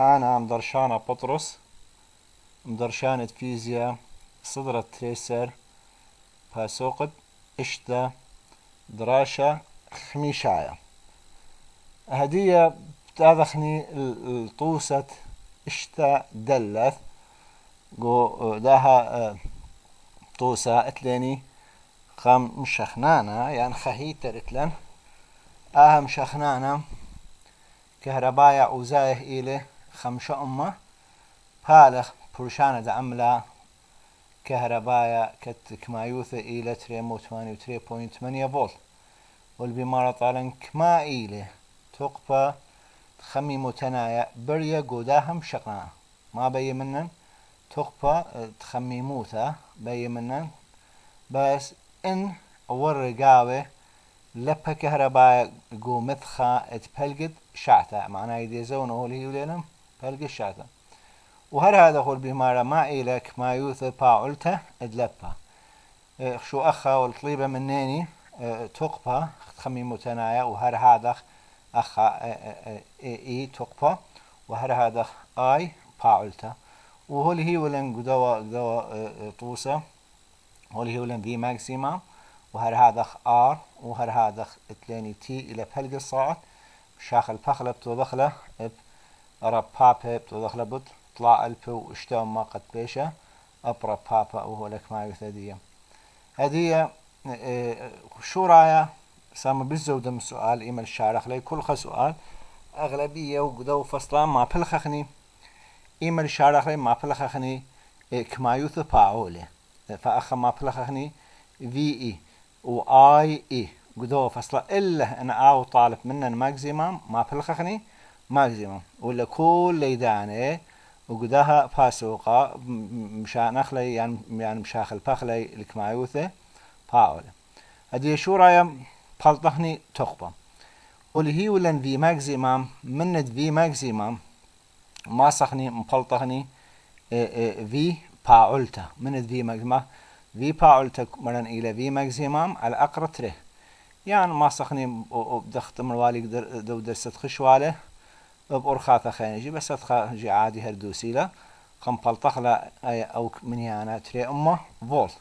أنا مدرشانة بطرس، مدرشانة فيزياء، صدرة تريسر، باسوقت، إشتا، دراشة، خميشاية. هدية بتاذخني الطوسة إشتا دلث جو داها طوسة اتليني خام مشخنانا يعني خهيتر اتلن اهم شخنانا كهربايا وزايه إلي خمشة أمة بالغ برشانة دا عملا كهربايا كت كمايوثة إلى 3.8 فولت والبمارة طالن كما إلي تقبى خمي متنايا بريا قوداهم شقنا ما بي منن تقبى تخمي موتا بي منن بس إن ورقاوي لبها كهرباء قو مدخا اتبلقد شعتا معناه يديزون هو اللي يولينم بلقد شعتا وهر هذا هو البمارة ما إلك ما يوث باعلته ادلبها شو أخا والطليبة منيني تقبى خمي متنايا وهر هذا أخا إي تقبى وهر هذا آي باعلته وهو اللي هي ولن قدوا طوسة هو اللي هي ولن في ماكسيما وهر هذا آر وهر هذا اتلاني تي إلى بلق الصاعد شاخ البخلة بتوضخله رب بابا بتوضخله بط طلع البو اشتاو ما قد بيشة أبرا بابا وهو لك ما يثدية هدية شو رايا سام بالزودة من سؤال إيميل الشارخ لي كل سؤال أغلبية وقدو فصلا ما بلخخني إيميل الشارخ لي ما بلخخني كما يوث باعولي فأخا ما بلخخني في إي وآي إي قدو فصلا إلا أنا أو طالب منن ماكسيمم ما بلخخني ماكسيمم ولا كل ليداني وقداها فاسوقة مشان أخلي يعني مشاخل بخلي الكمايوثة باول هدي شو رايا بلطخني تخبة واللي هي ولن في ماكسيمم من في ماكسيمم ما صخني مبلطخني في باولتا من في ماكسيمم في باولتا مرن إلى في ماكسيمم على أقرب تره يعني ما صخني بدخت والي دو درست خشواله بأرخاثة خانجي بس أتخاجي عادي هردوسيلة قنبلطخ لا أو من هنا تري أمه فولت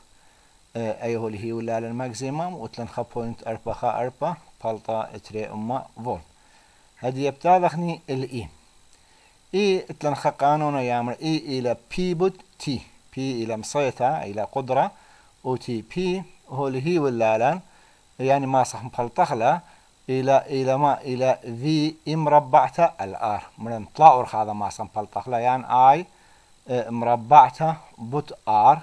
أيه اللي هي ولا للماكسيمم وتلن بوينت أربعة بلطة تري أمه فولت هدي يبتالخني الإي إي تلن قانون يامر إي إلى بي بود تي بي إلى مسيطة إلى قدرة أو تي بي هو اللي هي ولا يعني ما صح مبلطخ إلى في مربعته الآر من طلع هذا ما صح مبلطخ يعني آي مربعته بوت آر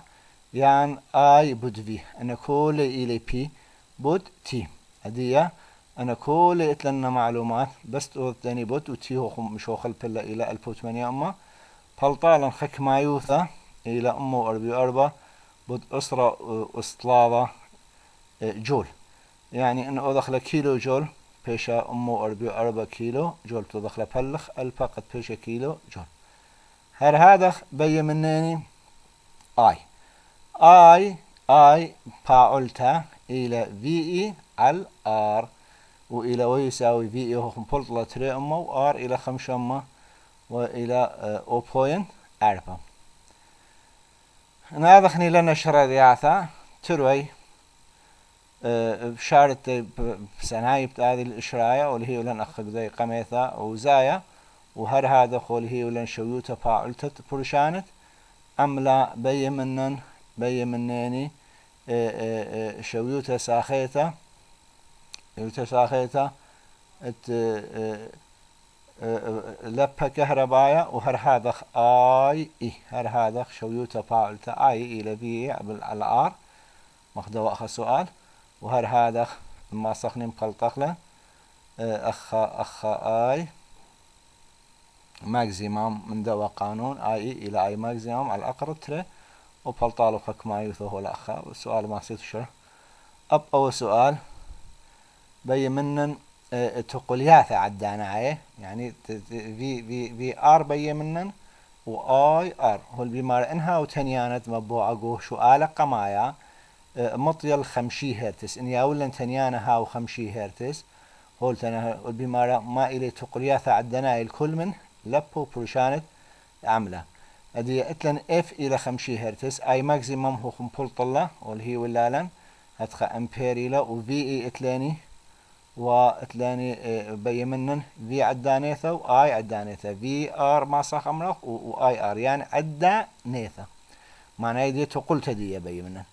يعني آي بوت في أنا كل إلى بي بوت تي هدية أنا كل إتلنا معلومات بس تاني بوت وتي هو مش هو خلف إلى البوت 8 أما بلطالا خك ما يوثا إلى أمه أربعة بوت أسرة أسطلابة جول يعني إنه أدخل كيلو جول بيشا أمه أربعة كيلو جول تدخل بلخ الفقط بيشا كيلو جول هذا بي منني آي باعلتا إلى في إي على آر وإلى ويساوي في إي هو مبلطلة تري أمه وآر إلى 5 أمه وإلى 0.4 نادخني لنا شرادياثا تروي بشارة سنايب هذه الإشراية واللي هي لن أخذ زي قميثة وزايا وهر هذا خول هي ولن شويوتا فاعلتت برشانت أملا بي منني شويوتا ساخيتا لبها كهربايا وهر هذا آي إي هر هذا شويوتا فاعلتا آي إلى في على آر مخدوا أخذ سؤال وهر هذا ما صخني مقلطخله أخ آي ماكسيمم من دوا قانون آي إلى آي ماكسيمم على الأقرب ترى وبلطالو خك ما يوثوه الأخا والسؤال ما صيت شرح أول سؤال بي منن تقولياثة عدانا يعني في آر بي منن وآي آر هو البمار إنها وتنيانت مبوعقو سؤال قمايا مطيل 5 هرتز إن ياولن تنيانا هاو 5 هرتز هول تنا البمارة ما إلي تقرياثة عدنا الكل من لبو بروشانت عمله. هدي اتلن اف الى 5 هرتز اي ماكسيمم هو خمبول طلة واللي هي ولالن هتخا امبير الى وفي اي اتلاني واتلاني بيمنن في عدانيثا واي عدانيثا في ار ما صح امره واي ار يعني عدانيثا معناه دي تقول تدي بيمنن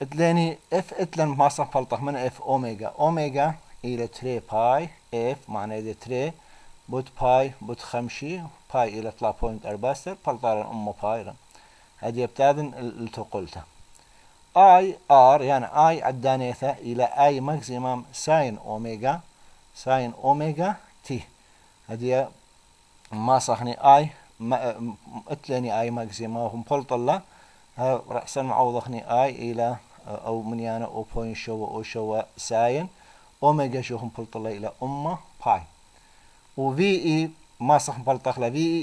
اتلاني اف اتلن ما صح فلطح من اف اوميجا الى 3 باي اف معناه دي 3 بوت باي بوت 5 باي الى 3.4 فلطار ام باي هذه بتاذن التقولته اي ار يعني اي عدانيثة الى اي ماكسيمم ساين اوميجا تي هذه ما صحني اي اتلني اي ماكسيمم هم بلط الله رأسا معوضخني اي الى او من يعني او بوين شو ساين اوميجا شو هم بلط الله الى باي وفي اي ما صح بلطخ في اي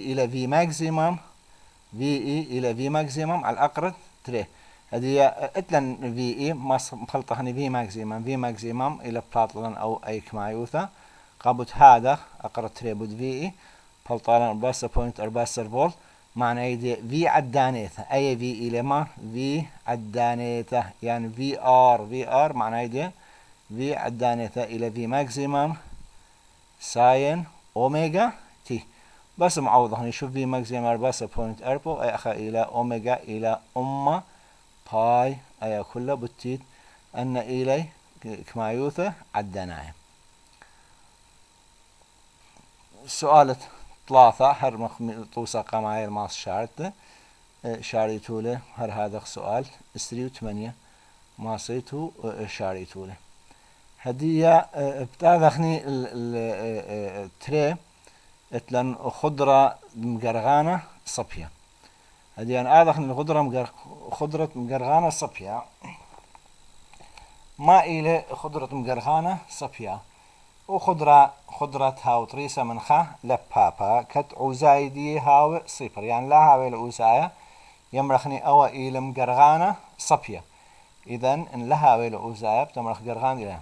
الى في ماكسيمم على الاقرب 3 هذه اتلن في اي ما مخلطهني في ماكسيمم الى بلاطلن او اي كمايوثا قابوت هذا اقرب 3 بود في اي بلطلن بس بوينت 4 فولت معنى يدي في عدانيته اي في الى ما في عدانيته يعني في ار معنى يدي في عدانيته الى في ماكسيمم ساين اوميجا تي بس معوضه نشوف في ماكسيمم بس بوينت اربو اي اخا الى اوميجا الى باي اي كله بتيت ان الي كمايوثة عدناي. سؤال 3 هر طوسا قمايل ماس شارته شاريتوله هر هذا سؤال 3 و8 ماسيتو شاريتوله هدية بتاذخني التري اتلن خضرة مقرغانة صبية هدي أنا آذخني خضرة مقرغانة صبية ما إلى خضرة مقرغانة صبية وخضرة هاو طريسة منخا لبابا كت عزايدي هاو صفر يعني لا هاو العزاية يمرخني أو إلى مقرغانة صبية إذن إن لها هاو العزاية بتمرخ قرغان إلى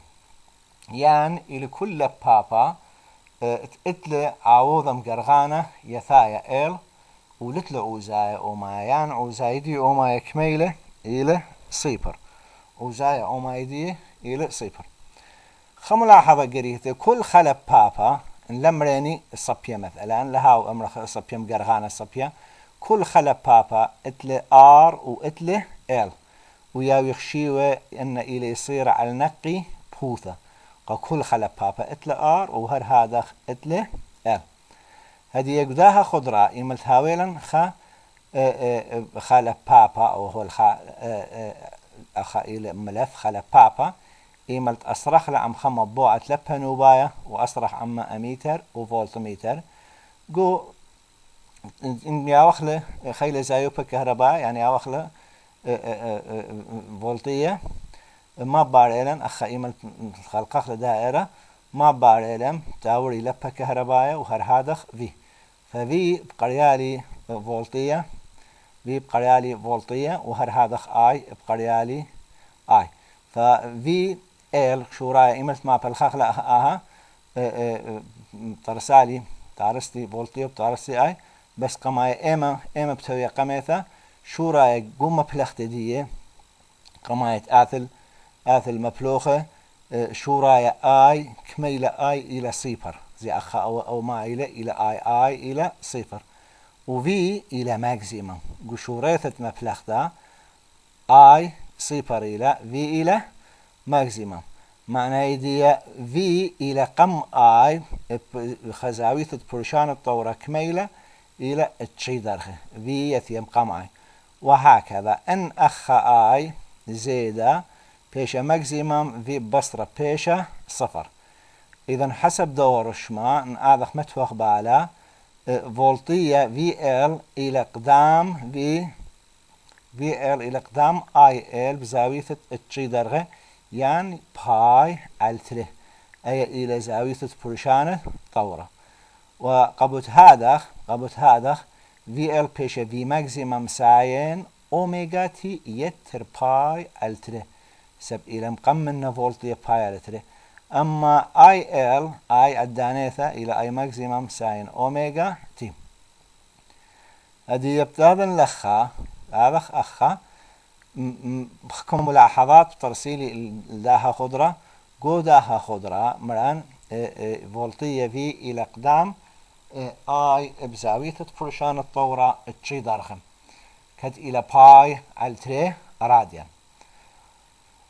يعني إلى كل لبابا اتل عوضة مقرغانة يثايا إل ولتل عوزايا أوما يعني عوزايدي أوما يكميلة إلى صفر عوزايا أوما يدي إلى صفر ملاحظة قريتي كل خلب بابا لمريني الصبية مثلا لها أمر صبية مقرغانة صبية كل خلب بابا اتل ار واتل ال ويا يخشيوه ان إلى يصير على نقي بوثة كل خلب بابا اتل ار وهر هذا اتل ال هذه يقداها خضراء يملت هاويلا خلب بابا او هو إلى ملف خلب بابا إيملت أصرخ لعم خم بوعة لبها نوباية وأصرخ عم أميتر وفولتميتر جو إن ياوخله خيلة زايوبة كهرباء يعني ياوخله فولتية ما باريلن أخا إيملت خلقخ لدائرة ما باريلن تاوري لبها كهرباء وهر هادخ في ففي بقريالي فولتية وهر هادخ آي بقريالي آي ففي ال شوراي ايملت ما بالخاخ لا ترسالي تارستي فولتي بتارستي اي بس قماي اما بتوي قميثا شوراي قوم بلخت دي قمايت اثل مبلوخه شوراي اي كميلة اي الى صفر زي اخا او ما الى اي الى صفر وفي الى ماكسيمم قشوريثة مبلختا اي صفر الى في الى ماكسيمم معنى يدي في الى قم اي خزاويثة برشان الطورة كميلة الى تشيدرخه في يثيم قم اي وهكذا ان اخا اي زيادة بيشا ماكسيمم في بصرة بيشا صفر اذا حسب دور الشماء نآذخ متوخ بالا فولتية في ال الى قدام في ال الى قدام اي ال بزاوية تشيدرغه يعني باي التره اي الى زاوية برشانة طورة وقبوت هذا في ال بيشا في ماكسيمم ساين اوميجا تي يتر باي التره سب الى مقمنا فولتية باي التره اما اي ال اي الدانيثة الى اي ماكسيمم ساين اوميجا هدي يبتادن لخا هذا أخا بخكم ملاحظات ترسيلي داها خضرة جو داها خضرة مران فولتية في إلى قدام اي بزاوية فرشان الطورة تشي درخم كد إلى باي على تري راديان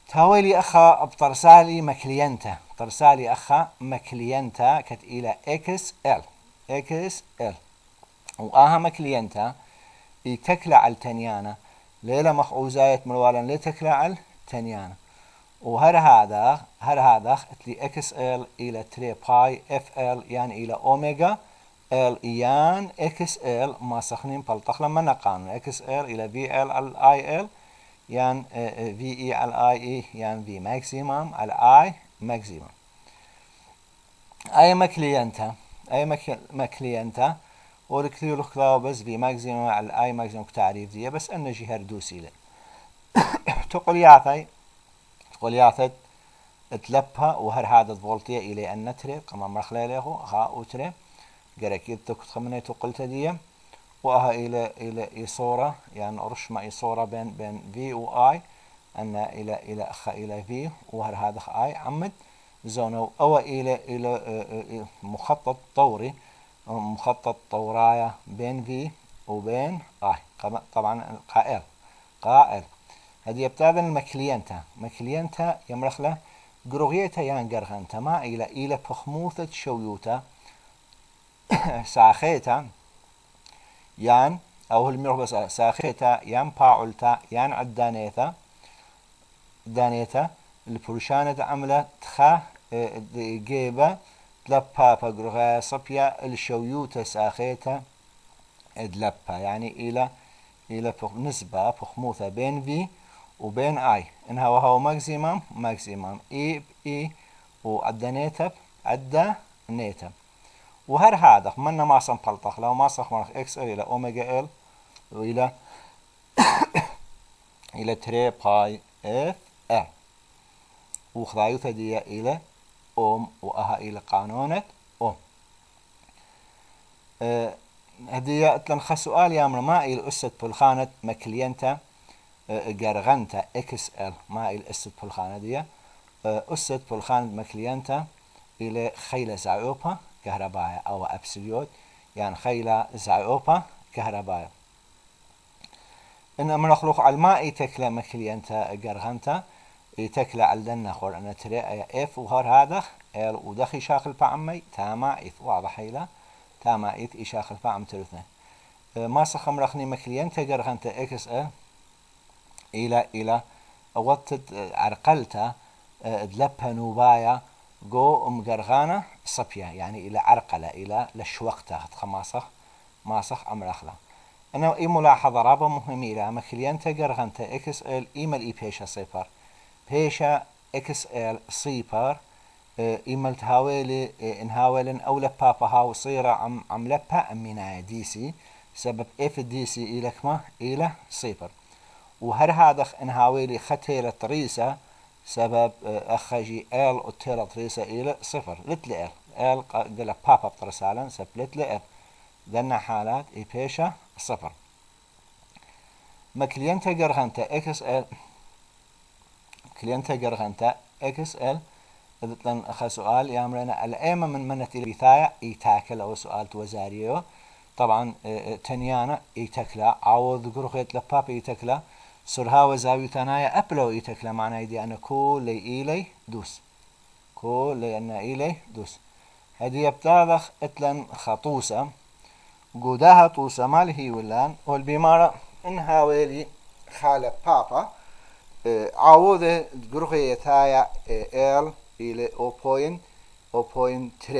تاويلي أخا بترسالي مكلينتا ترسالي أخا مكلينتا كد إلى اكس ال وآها مكلينتا يتكلى على التنيانة ليلة مخعوزاية ملوالا لتكلى على التنيانة وهر هذا تلي اكس ال الى 3 باي اف ال يعني الى اوميجا ال يان اكس ال ما سخنين بلطخ لما نقان اكس ال الى في ال على اي ال يان في اي على اي اي يان في ماكسيمم على اي ماكسيمم اي مكلينتا والكثير خلاو بس في ماكسيمم على اي ماكسيمم تعريف دي بس ان جهر دوسي له تقول ياثي تلبها وهر هذا فولتية إلى أن نتري قمم رخليله ها أتري جركيد تكتخمني تقلت دي وها إلى إصورة يعني رشمة إصورة بين في و آي أن إلى في وهر هذا آي عمد زونو أو إلى مخطط طوري مخطط طوراية بين في وبين آي طبعا قائل هذه يبتادن مكلينتا يمرخله جروغيتا يان جرغنتا ما إلى بخموثة شويوتا ساخيتا يان أو المربس ساخيتا يان باعلتا يان عدانيتا دانيتا البرشانة عملة تخا جيبة تلبا جروغا صبيا الشويوتا ساخيتا ادلبا يعني إلى نسبة بخموثة بين في وبين اي انها وهو ماكسيمم اي وعدا نيتب عدا نيتب وهر هذا منا ما سنبلطخ لو ما صخ مرخ اكس ال الى اوميجا ال والى الى 3 باي اف ال وخذايوتا دي الى اوم واها الى قانونة اوم هدية اتلنخ سؤال يامر ما الى اسد بالخانة مكلينتا جرغنتا اكس ال ما الى اسد بالخانة دي اسد بالخانة مكلينتا الى خيلة زعوبة كهربائية او ابسوليوت يعني خيلة زعوبة كهربائية ان من اخلوق على الماء تكلا مكلينتا جرغنتا يتكلا على دنا خور انا تري اف وهر هذا ال ودخي شاخل بعمي تاما اث واضح هيلا تاما اث يشاخل بعم ترثنا ما سخم رخني مكلينتا جرغنتا اكس ال الى وقت عرقلتا دلبها نوبايا جو مقرغانة صبية يعني إلى عرقلة إلى لشوقتها ماسخ أمرخلا أنا إي ملاحظة رابة مهمة إلى مكلينتا قرغنتا إكس إل إيمال إي بيشا صيبر بيشا إكس إل صيبر إيمال تهاويلي إنهاويلن أو لبابا هاو صيرة عم لبا أمينايا دي سي سبب إف دي سي إلك ما إلى صيبر وهر هذا إنهاويلي ختيلة ريسة سبب أخجي ال وتيرا تريسا إلى صفر لتل ال قال بابا بترسالن سب لتل دنا حالات إي بيشا صفر ما كلينتا جرغنتا إكس ال كلينتا جرغنتا إكس ال إذن أخ سؤال يامرنا الأيمة من منة البثاية يتاكل أو سؤال توزاريو طبعا تنيانا يتكلا عوض قرخيت لبابا يتكلا سرها وزاوية تنايا أبلو يتكلا معنا يدي أنا كل إيلي دوس كل أن إيلي دوس هذه يبتالخ إتلن خطوسة قوداها طوسة مالهي ولان والبمارة إنها ويلي خالة بابا عوض قرخية تايا إل إلى 0.3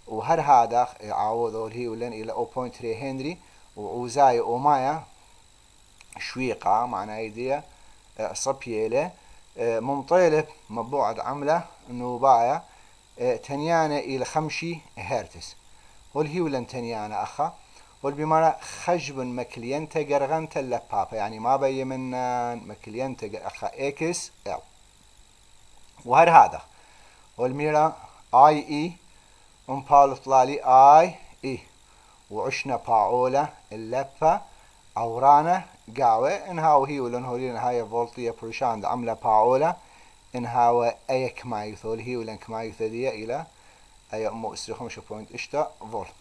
وهر هذا عوضه اللي ولن إلى 0.3 هنري وزاي أومايا شويقة معنا يديا صبيلة ممطيلة مبوعد عملة نوبايا تنيانا إلى 5 هرتز والهي ولن تنيانا أخا والبمارة خجب مكلينتا قرغنتا لبابا يعني ما بي من مكلينتا أخا إكس ال وهر هذا والميرا اي اي امبال طلالي اي اي وعشنا باعولة اللفة عورانة قاوة إنها هي ولن هولين هاي فولتية بروشان عملة باعولة إنها أيك ما يثول هي ولن كما يثدية إلى أي أمو إسرخم شو بوينت إشتا فولت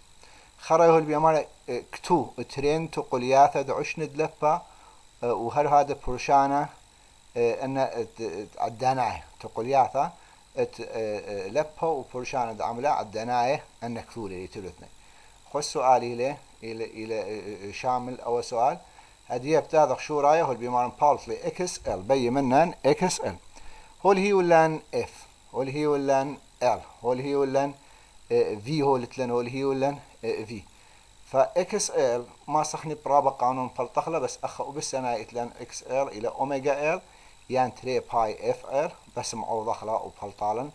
خرجوا البيمار كتو ترين تقولياته دعش ندلفه وهر هذا بروشانة أن عدناه تقولياته لبه وبروشانة دعمله عدناه أن كثولة يتلثني خو سؤالي له إلى شامل أو سؤال هديه بتاذق شو رايه هو البيمار بالتلي إكس إل بي منن إكس إل هو هي ولان إف هو هي ولان إل هو هي ولان في هو لتلن هو هي ولان في فإكس إل ما صحني برابع قانون فلتخله بس أخ وبس أنا إتلان إكس إل إلى أوميجا إل يعني 3 باي إف إل بس معوض خلا وفلطالن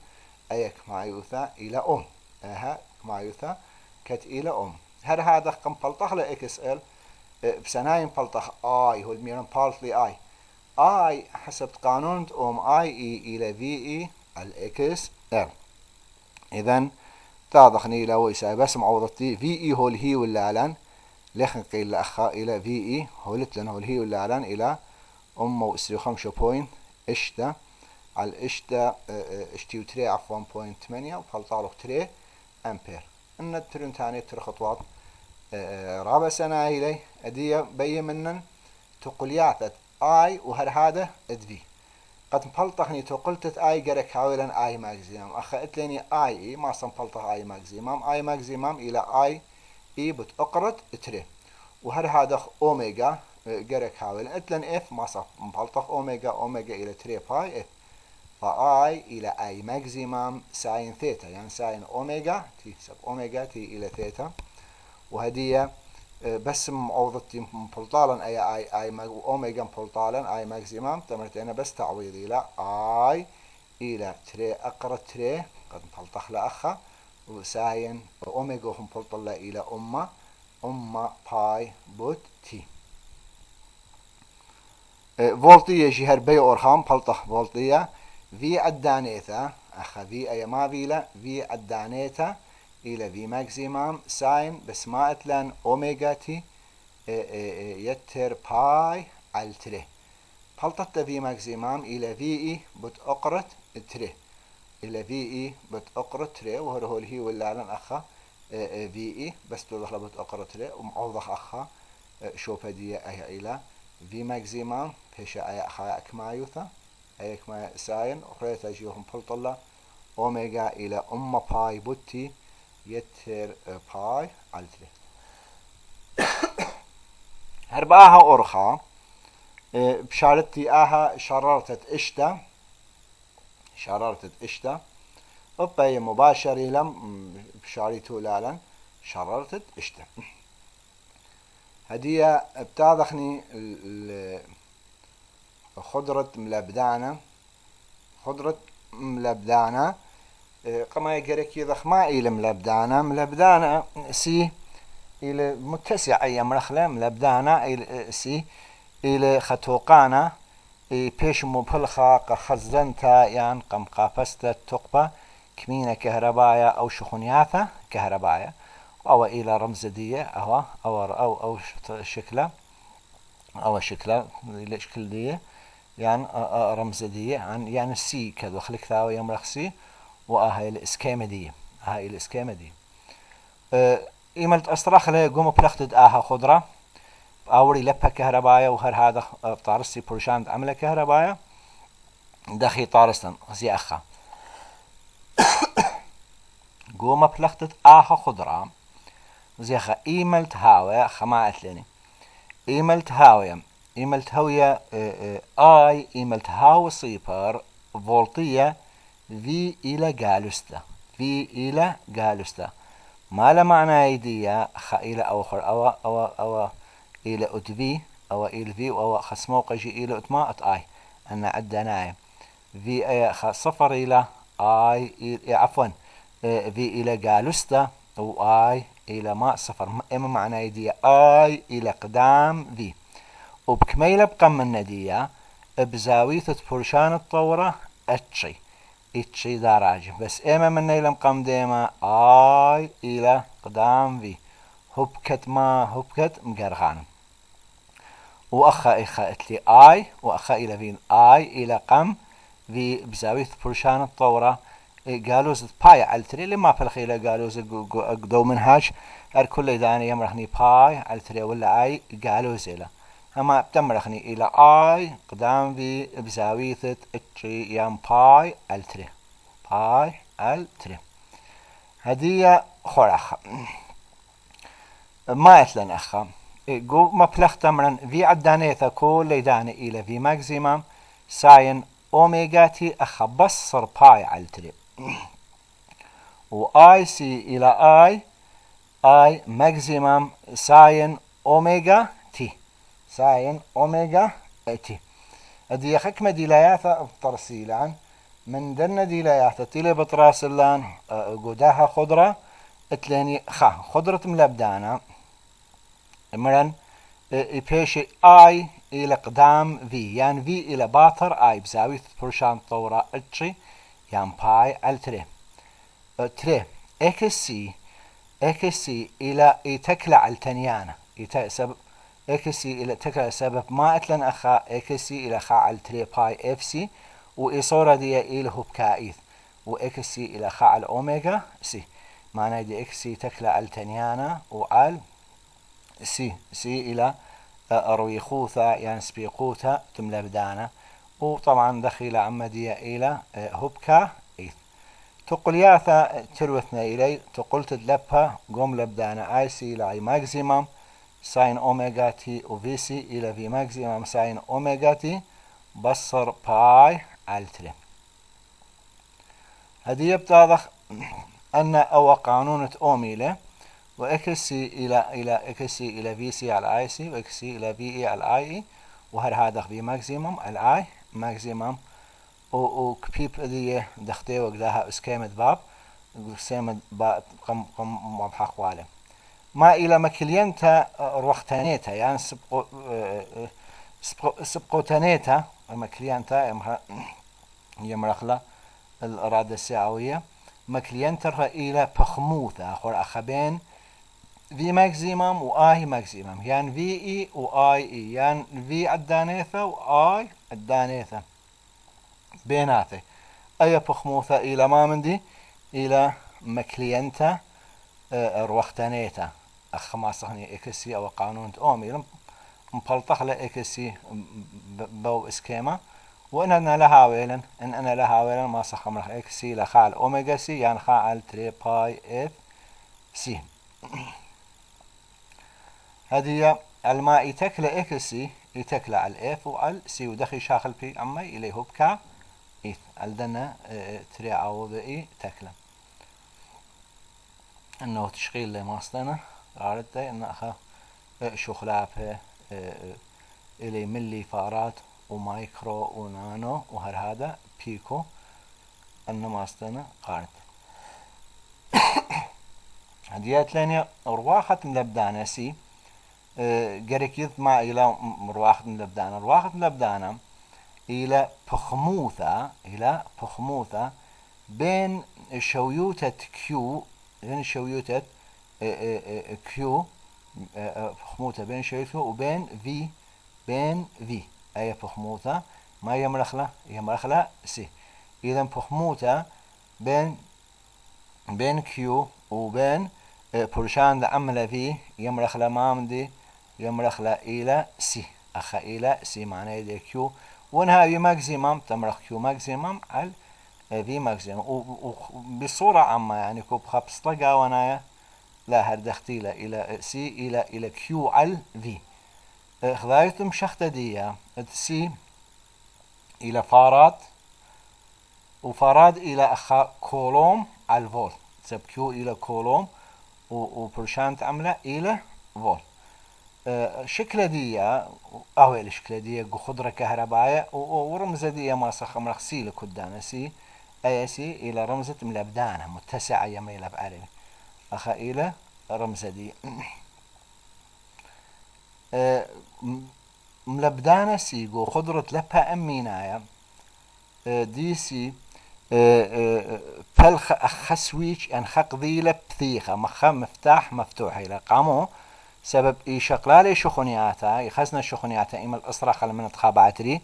أيك معيوثة إلى أم ها معيوثة كت إلى أم هذا قم فلتخله إكس إل بسناين فلتخ آي هو الميرن بالتلي آي حسب قانون أي إلى في إي الإكس إل إذن تاضخني إلى ويساي بس معوضتي في إي هو الهي واللالان لخن قيل لأخا إلى في إي هو لتلن هو الهي واللالان إلى أمه إسري 5 بوينت إشتا على الإشتا إشتي وتري عفوا بوينت 8 وفلطالق تري أمبير إن الترين تاني تري خطوات رابع سنة إلي أدية بي منن تقولياتت آي وهر هذا إدفي قد مفلطخني تقلتت آي جرك حاولا آي ماكزيمم أخذت لني آي ما صنفلطخ آي ماكزيمم آي ماكزيمم إلى آي إي بتأقرت تري وهر هذا أوميجا جرك حاولا إتلن إف ما صف مفلطخ أوميجا إلى 3 باي إف فآي إلى آي ماكزيمم ساين ثيتا يعني ساين أوميجا تي سب أوميجا تي إلى ثيتا وهدية بس معوضتي مفلطالا اي اوميجا مفلطالا اي ماكسيمم تمرتين بس تعويض الى اي الى تري اقرا تري قد مفلطخ لاخا وساين اوميجا مفلطل الى اما باي بوت تي فولتية جهر بي اورخام مفلطخ فولتية في عدانيتا اخا في اي ما فيلا في عدانيتا إلى في ماكسيمم ساين بس ما أتلان أوميجا تي يتر باي على تري فلطت في ماكسيمم إلى في إي بتأقرت تري إلى في إي بتأقرت تري وهو هي ولا على أخا في إي بس توضح بتأقرت تري ومعوضح أخا شوف هدية أي إلى في ماكسيمم فيش أي أخا أكمايوثا أي أكما ساين وخريت أجيهم فلطلا أوميجا إلى باي بوتي يتر باي على تري هرباها أورخا بشارتي آها شرارة إشتا أبقى مباشر لم بشاريتو لالا شرارة إشتا هدية بتاضخني خضرة ملبدانا قما يقرك يضخ ما إلى ملبدانا سي إلى متسع أي مرخلة ملبدانا سي إلى خطوقانا بيش مبلخا خزنتا يعني قم قافستا تقبة كمينة كهربايا أو شخونياثة كهربايا أو إلى رمز دية أو شكله أو شكله إلى شكل دية يعني رمز دية يعني السي كذا خليك ثاوي يمرخ سي وهاي الاسكيمة دي إيملت أستراخ له قوم بلختد خضرة أوري لبها كهربايا وهر هذا طارسي بروشاند عمله كهربايا دخي طارستن زي أخا قوم بلختد خضرة زي أخا إيملت هاوية خماعت لني إيملت هاوية إيملت هاو صيبر فولتية في إلى جالوستا ما لا معنى يديا إلى أوخر أو إلى أتفي أو إلى في أو خصموق جي إلى أتما أي أنا عدنا في أي صفر إلى عفوا في إلى جالوستا أو إلى ما صفر إما معنى يديا إلى قدام في وبكميلة بقم الندية بزاوية فرشان الطورة أتشي دراجة بس إما من نيلم قم ديما إلى قدام في هبكت مقرغان وأخا إخا إتلي آي وأخا إلى فين آي إلى قم في بزاوية برشان الطورة قالوا زد باي علتري لما فالخيلة قالوا زد قدو منهاج هر كل داني يمرخني باي علتري ولا آي قالوا زيلا أما بتمرخني إلى آي قدام في بزاوية اتري يام باي علتري باي علتري هدية خورخة ما اتلن أخا جو ما بلخ تمرن في عدانيثا كل ليداني إلى في ماكسيمم ساين أوميجا تي أخا بصر باي علتري وآي سي إلى آي ماكسيمم ساين أوميجا تي ساين أوميجا تي هدي حكمة ديلاياتا بترسيلان من دن ديلاياتا تيلي بتراسلان قداها خضرة اتلاني خضرة ملبدانا مرن بيشي آي إلى قدام في يعني في إلى باطر آي بزاوية برشان طورة اتشي يعني باي التري تري اكسي إلى يتكلع التنيانة سبب اكسي إلى تكلع سبب ما اتلن أخا اكسي إلى خا التري باي اف سي وإصورة دي إلى هو بكائث واكسي إلى خا الأوميجا سي معناه دي اكسي تكلع التنيانة وعل سي إلى رويخوثا يعني سبيقوثا تملا بدانا وطبعا دخيلة عمدية إلى هبكا إيث تقلياثا تلوثنا إلي تقلت لبها قوم لبدانا آي سي إلى أي ماكسيمم ساين أوميغا تي وفيسي إلى في ماكسيمم ساين أوميغا تي بصر باي التري هذه يبتضخ أن أو قانون أوميله واكسي الى في سي على اي سي واكسي الى في اي على اي وهذا في ماكسيمم الاي ماكسيمم وكبيب دي دختي وقداها اسكيمت باب سيمت باب قم مبحق واله ما الى مكلينتا روختانيتا يعني سبقوتانيتا مكلينتا يمرخلا الإرادة السعوية مكلينتا الى بخموثة اخر اخبين في ماكسيمم واي ماكسيمم يعني في اي واي اي يعني في عدانيثة واي عدانيثة بيناته اي بخموثة الى ما مندي الى مكلينتا روختانيتا ما صحني اكسي او قانون اومي مبلطخ له اكسي بو اسكيما وان انا لها ويلا ان انا لها ويلا ما صح من اكسي لخال اوميجا سي يعني خال 3 باي اف سي هذه الماء يتكل اكسي يتكل على الاف وعلى سي ودخي شاخل في عمي اليه بكا ايث عندنا تري عوض اي تكله انه تشغيل لماستنا عرفت ان اخا شخلافه الي ملي فارات ومايكرو ونانو وهذا بيكو ان ماستنا قارت هديات لاني رواحة ملبدانا سي قريك يطمع إلى رواحة ملبدانا رواحة ملبدانا إلى بخموثة بين شويوتة كيو بين شويوتة كيو بخموثة بين شويوتة وبين في أي بخموثة ما يمرخلة سي إذا بخموثة بين كيو وبين برشان دا عمله فيه يمرخلة مامدي يمرخلة إلى سي أخا إلى سي معناه دي كيو ونها في ماكسيمم تمرخ كيو ماكسيمم على في ماكسيمم وبصورة عامة يعني كوب خبص طقا ونايا لا هردختيلة إلى سي إلى كيو على في خذايتم شختة دي سي إلى فارات وفاراد إلى أخا كولوم على الفول سب كيو إلى كولوم وبرشانت عملة إلى فول شكلة دي أهو الشكلة دي خضرة كهربائية ورمزة دي ما صخ مرخسي لكدانا سي أي سي إلى رمزة ملبدانة متسعة يميلة بعربي أخا إلى رمزة دي ملبدانة سي خضرة لبها أمينايا دي سي فلخ أخسويش أن خقذيلة بثيخة مخا مفتاح مفتوح إلى قامو سبب شقلالي شخونياتا يخزنا شخونياتا إما الأسرة خل من تخابعتري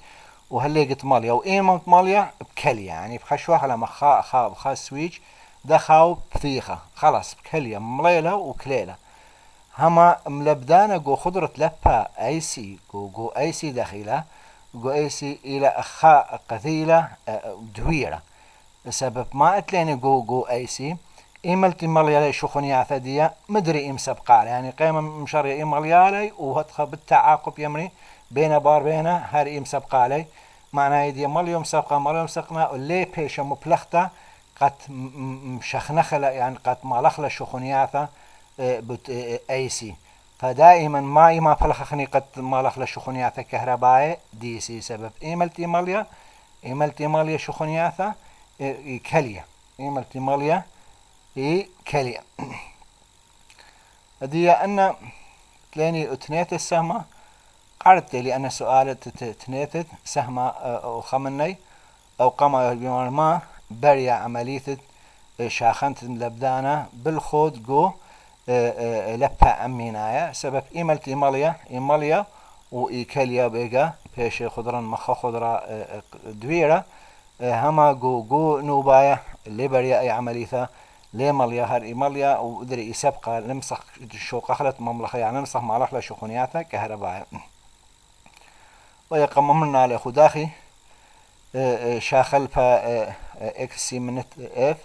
وهلي قت ماليا وإيما ماليا بكلية يعني بخشوها لما خا سويج دخاو بثيخة خلاص بكلية مليلة وكليلة هما ملبدانا جو خضرة لبا ايسي جو ايسي دخيلة جو ايسي الى اخاء قثيلة دويرة سبب ما اتليني جو ايسي ايملتي مليالي شخونيا ثدية مدري ام سبقالي يعني قيمة مشارية ايم مليالي وهتخ بالتعاقب يمري بين بار بينا هر ايم سبقالي معناه يدي مليوم سبقنا اللي بيشا مبلغتا قد مشخنخلة يعني قد مالخلة شخونياتا بت ايسي فدائما ما فلخني قد مالخلة شخونياتا كهربائي دي سي سبب ايملتي ماليا شخونياتا كلية ايملتي ماليا كلية هدي أن تلاني تنيت السهمة قعدت لي أن سؤال تنيت سهمة وخمني أو قام ما بريا عملية شاخنت لبدانا بالخود جو لبا أمينايا سبب إيملتي ماليا وإيكاليا بيجا بيش خضرا مخا خضرا دويرة هما جو نوبايا اللي بريا أي عملية ليه ماليا هر إيماليا ودري يسبقى نمسخ شو قخلت مملخة يعني نمسخ معلخ لشخونياتها كهرباء ويقممنا على خداخي شاخل فا اكسي منت اف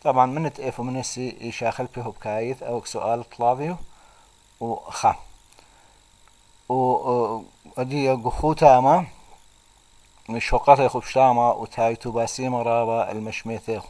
طبعا منت اف ومن سي شاخل فيه بكايث او سؤال طلابي وخا ودي قخوتاما شوقات يخبشتاما وتايتو باسيما رابا المشميثيخ